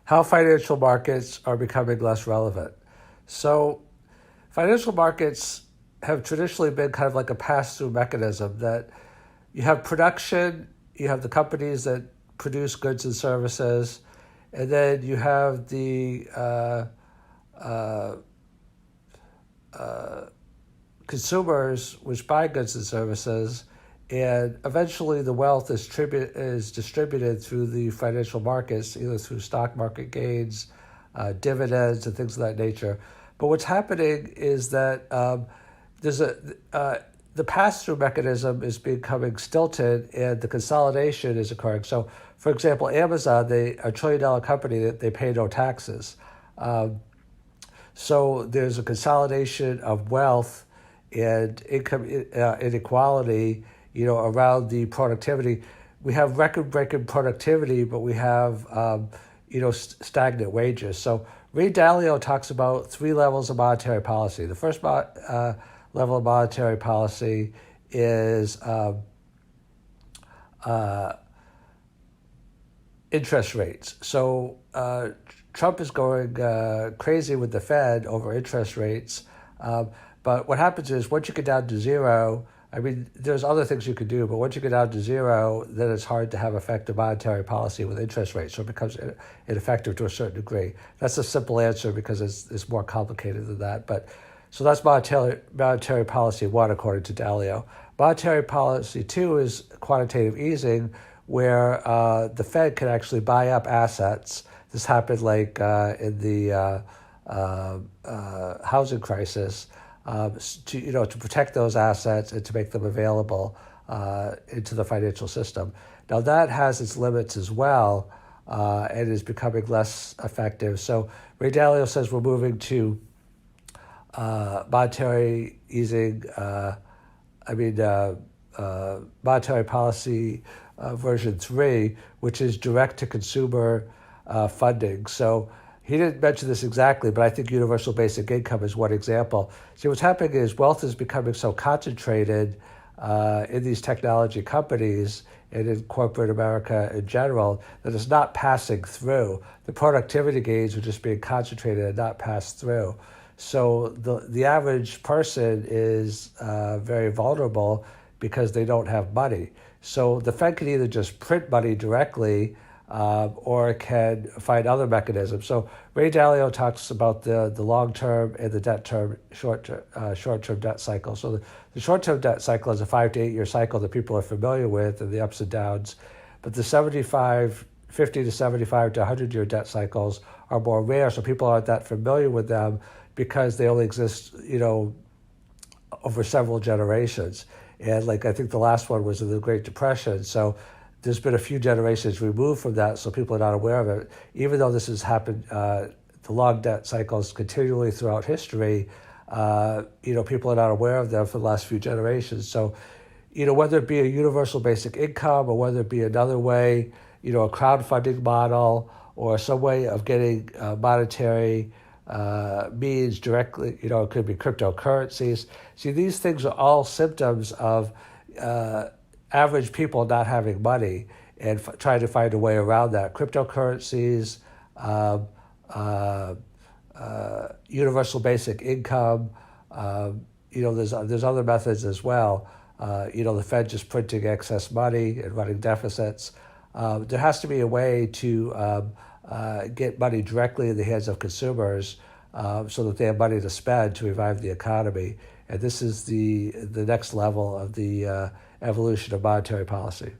how financial markets are becoming less relevant. So financial markets have traditionally been kind of like a pass-through mechanism that you have production, you have the companies that produce goods and services, and then you have the consumers which buy goods and services, and eventually the wealth is distributed through the financial markets, either through stock market gains, dividends, and things of that nature. But what's happening is that there's the pass-through mechanism is becoming stilted, and the consolidation is occurring. So, for example, Amazon, they are a $1 trillion company that they pay no taxes. So there's a consolidation of wealth and income inequality, around the productivity. We have record-breaking productivity, but we have, stagnant wages. So Ray Dalio talks about 3 levels of monetary policy. The first level of monetary policy is interest rates. So Trump is going crazy with the Fed over interest rates. But what happens is once you get down to zero, there's other things you could do, but once you get down to zero, then it's hard to have effective monetary policy with interest rates. So it becomes ineffective to a certain degree. That's a simple answer because it's more complicated than that. But so that's monetary policy 1, according to Dalio. Monetary policy 2 is quantitative easing, where the Fed can actually buy up assets. This happened like in the housing crisis, to protect those assets and to make them available into the financial system. Now that has its limits as well, and is becoming less effective. So Ray Dalio says we're moving to monetary easing. Monetary policy version 3, which is direct to consumer funding. So he didn't mention this exactly, but I think universal basic income is one example. See, what's happening is wealth is becoming so concentrated in these technology companies and in corporate America in general that it's not passing through. The productivity gains are just being concentrated and not passed through. So the average person is very vulnerable because they don't have money. So the Fed can either just print money directly or it can find other mechanisms. So Ray Dalio talks about the long-term and the short-term debt cycle. So the short-term debt cycle is a 5 to 8 year cycle that people are familiar with and the ups and downs. But the 50 to 75 to 100 year debt cycles are more rare, so people aren't that familiar with them because they only exist, over several generations. And I think the last one was in the Great Depression. So there's been a few generations removed from that, so people are not aware of it. Even though this has happened, the long debt cycles continually throughout history, people are not aware of them for the last few generations. So, whether it be a universal basic income or whether it be another way, a crowdfunding model or some way of getting monetary means directly, it could be cryptocurrencies. See, these things are all symptoms of average people not having money and trying to find a way around that. Cryptocurrencies, universal basic income, there's other methods as well. The Fed just printing excess money and running deficits. There has to be a way to get money directly in the hands of consumers so that they have money to spend to revive the economy. And this is the next level of the evolution of monetary policy.